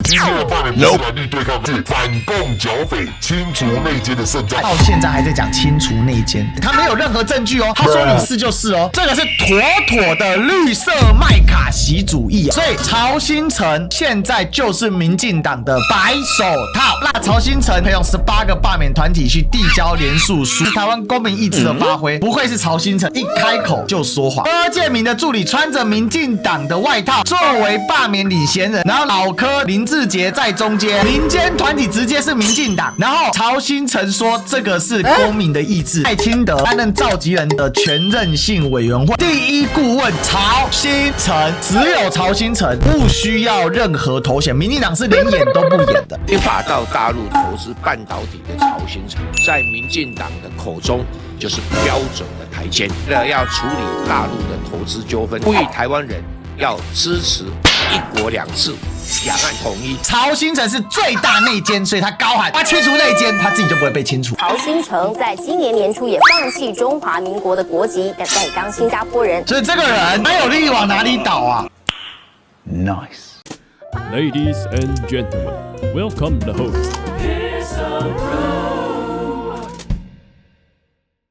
今天的罢免不是蓝绿对抗，是反共剿匪、清除内奸的圣战。到现在还在讲清除内奸，他没有任何证据哦，他说你是就是哦，这个是妥妥的绿色麦卡锡主义啊。所以曹兴诚现在就是民进党的白手套。那曹兴诚可以用18个罢免团体去递交联署书，是台湾公民意志的发挥，不愧是曹兴诚，一开口就说谎。柯建铭的助理穿着民进党的外套，作为罢免领衔人，然后老柯林志杰在中间，民间团体直接是民进党，然后曹兴诚说这个是公民的意志。赖清德担任召集人的全任性委员会第一顾问曹兴诚，只有曹兴诚，不需要任何头衔，民进党是连演都不演的。非法到大陆投资半导体的曹兴诚，在民进党的口中就是标准的台奸。要处理大陆的投资纠纷，呼吁台湾人要支持一国两制、两岸统一。曹兴诚是最大内奸，所以他高喊他清除内奸，他自己就不会被清除。曹兴诚在今年年初也放弃中华民国的国籍，改当新加坡人。所以这个人没有力往哪里倒啊 ？Nice。Ladies and gentlemen, welcome the host.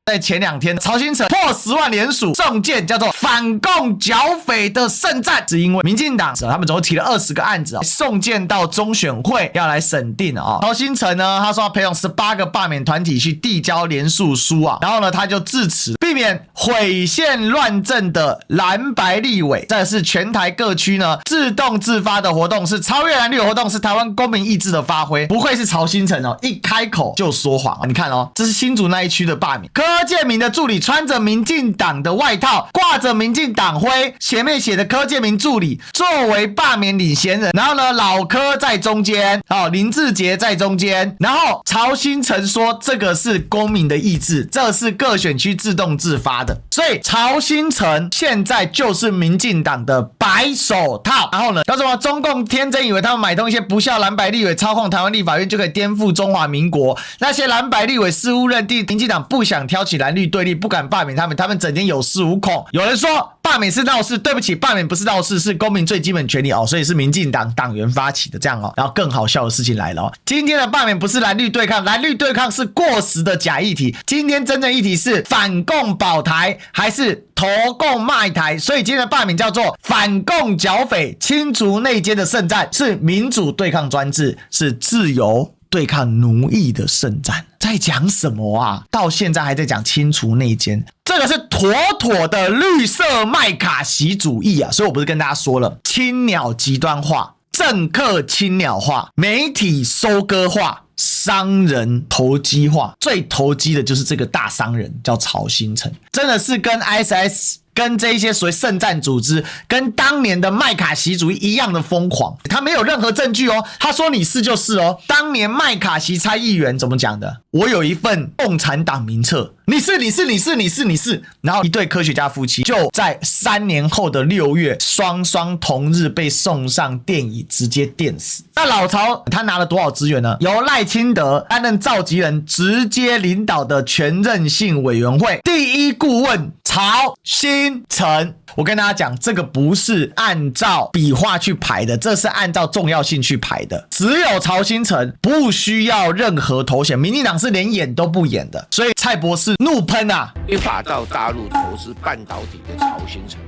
在前2天，曹兴诚破10万联署送件，叫做反共剿匪的圣战，是因为民进党他们总共提了20个案子送件到中选会要来审定啊。曹兴诚呢，他说要培养18个罢免团体去递交联署书啊，然后呢，他就致辞避免毁宪乱政的蓝白立委，这是全台各区呢自动自发的活动，是超越蓝绿的活动，是台湾公民意志的发挥，不愧是曹兴诚哦，一开口就说谎。你看哦，这是新竹那一区的罢免。柯建铭的助理穿着民进党的外套，挂着民进党徽，前面写的柯建铭助理作为罢免领衔人，然后呢，老柯在中间，林志杰在中间，然后曹兴诚说这个是公民的意志，这是各选区自动自发的，所以曹兴诚现在就是民进党的白手套。然后呢，叫什么？中共天真以为他们买通一些不孝蓝白立委操控台湾立法院就可以颠覆中华民国，那些蓝白立委似乎认定民进党不想挑起蓝绿对立，不敢罢免他们整天有恃无恐。有人说罢免是闹事，对不起，罢免不是闹事，是公民最基本权利所以是民进党党员发起的这样然后更好笑的事情来了今天的罢免不是蓝绿对抗，蓝绿对抗是过时的假议题，今天真正议题是反共保台还是投共卖台，所以今天的罢免叫做反共剿匪、清除内奸的圣战，是民主对抗专制，是自由对抗奴役的圣战。在讲什么啊？到现在还在讲清除内奸，这个是妥妥的绿色麦卡锡主义啊！所以我不是跟大家说了，青鸟极端化，政客青鸟化，媒体收割化，商人投机化，最投机的就是这个大商人叫曹兴诚，真的是跟 ISIS跟这一些所谓圣战组织跟当年的麦卡锡主义一样的疯狂，他没有任何证据哦，他说你是就是哦。当年麦卡锡参议员怎么讲的？我有一份共产党名册，你是，然后一对科学家夫妻就在3年后的6月双双同日被送上电椅，直接电死。那老曹他拿了多少资源呢？由赖清德担任召集人，直接领导的全任性委员会第一顾问曹兴诚。我跟大家讲，这个不是按照笔画去排的，这是按照重要性去排的。只有曹兴诚，不需要任何头衔，民进党是连演都不演的。所以蔡博士怒喷啊！非法到大陆投资半导体的曹兴诚，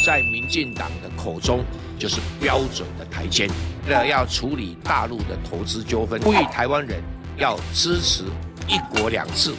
在民进党的口中就是标准的台奸。要处理大陆的投资纠纷，呼吁台湾人要支持一国两制、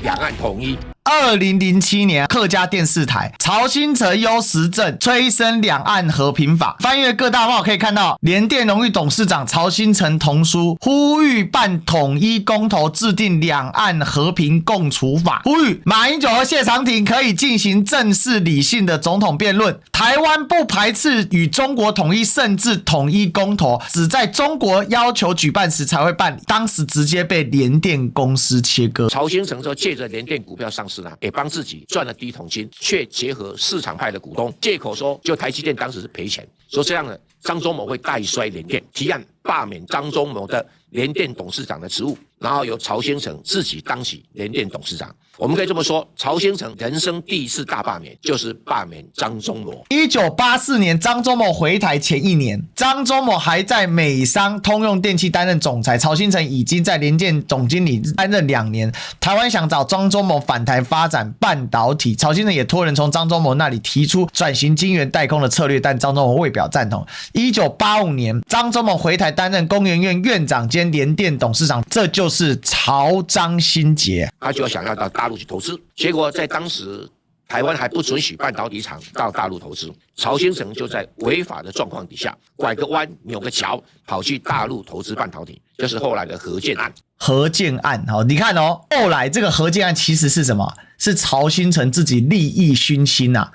两岸统一。2007年客家电视台曹兴诚优时政催生两岸和平法，翻阅各大报可以看到联电荣誉董事长曹兴诚同书，呼吁办统一公投，制定两岸和平共处法，呼吁马英九和谢长廷可以进行正式理性的总统辩论，台湾不排斥与中国统一，甚至统一公投，只在中国要求举办时才会办理，当时直接被联电公司切割。曹兴诚说借着联电股票上市也帮自己赚了第一桶金，却结合市场派的股东，借口说就台积电当时是赔钱，说这样的张忠谋会带衰联电，提案罢免张忠谋的联电董事长的职务，然后由曹先成自己当起联电董事长。我们可以这么说，曹先成人生第一次大罢免就是罢免张忠谋。1984年张忠谋回台前一年，张忠谋还在美商通用电气担任总裁，曹新成已经在联电总经理担任2年。台湾想找张忠谋返台发展半导体，曹新成也托人从张忠谋那里提出转型晶圆代工的策略，但张忠谋未表赞同。1985年，张忠谋回台担任工研院院长兼联电董事长，这就是曹张心结。他就想要到大陆去投资，结果在当时台湾还不准许半导体厂到大陆投资，曹先成就在违法的状况底下拐个弯扭个角，跑去大陆投资半导体，就是后来的核建案。核建案，你看哦，后来这个核建案其实是什么？是曹新成自己利益熏心啊，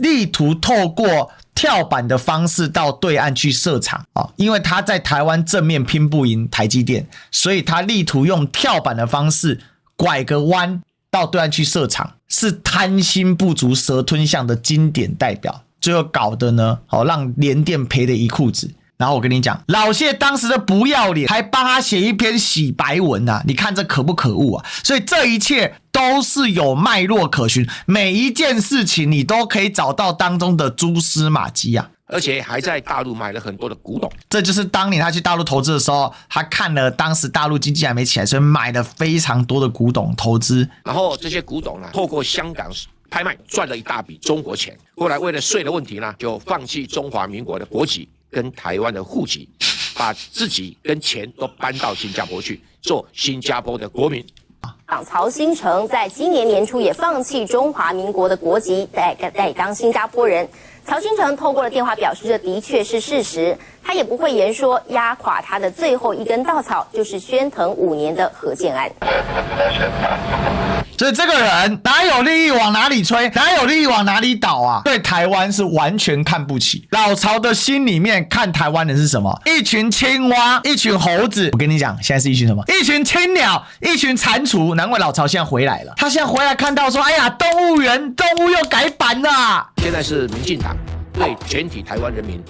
力图透过跳板的方式到对岸去设厂啊，因为他在台湾正面拼不赢台积电，所以他力图用跳板的方式拐个弯到对岸去设厂，是贪心不足蛇吞象的经典代表。最后搞的呢，让联电赔了一裤子。然后我跟你讲，老谢当时的不要脸，还帮他写一篇洗白文啊！你看这可不可恶啊？所以这一切都是有脉络可循，每一件事情你都可以找到当中的蛛丝马迹啊！而且还在大陆买了很多的古董，这就是当年他去大陆投资的时候，他看了当时大陆经济还没起来，所以买了非常多的古董投资。然后这些古董呢，透过香港拍卖赚了一大笔中国钱。后来为了税的问题呢，就放弃中华民国的国籍跟台湾的户籍，把自己跟钱都搬到新加坡去，做新加坡的国民。曹新成在今年年初也放弃中华民国的国籍，代当新加坡人。曹新成透过了电话表示，这的确是事实，他也不会言说，压垮他的最后一根稻草就是宣腾5年的核建案。所以这个人哪有利益往哪里吹，哪有利益往哪里倒啊？对台湾是完全看不起。老曹的心里面看台湾人是什么？一群青蛙，一群猴子。我跟你讲，现在是一群什么？一群青鸟，一群蟾蜍。难怪老曹现在回来了。他现在回来看到说，哎呀，动物园动物又改版了。现在是民进党对全体台湾人民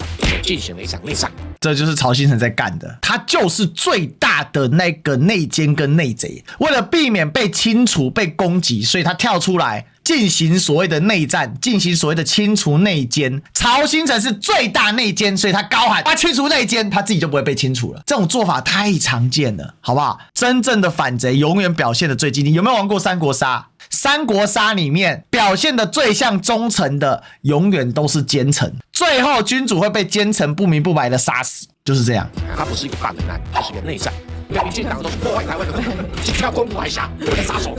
进行了一场内战。这就是曹新成在干的，他就是最大的那个内奸跟内贼。为了避免被清除、被攻击，所以他跳出来进行所谓的内战，进行所谓的清除内奸。曹新成是最大内奸，所以他高喊他清除内奸，他自己就不会被清除了。这种做法太常见了，好不好？真正的反贼永远表现的最激励。有没有玩过三国杀？三国杀里面表现的最像忠臣的，永远都是奸臣，最后君主会被奸臣不明不白的杀死，就是这样。它不是一个大人案，它是一个内战。因为民进党都是破坏台湾的，要攻不来下的杀手。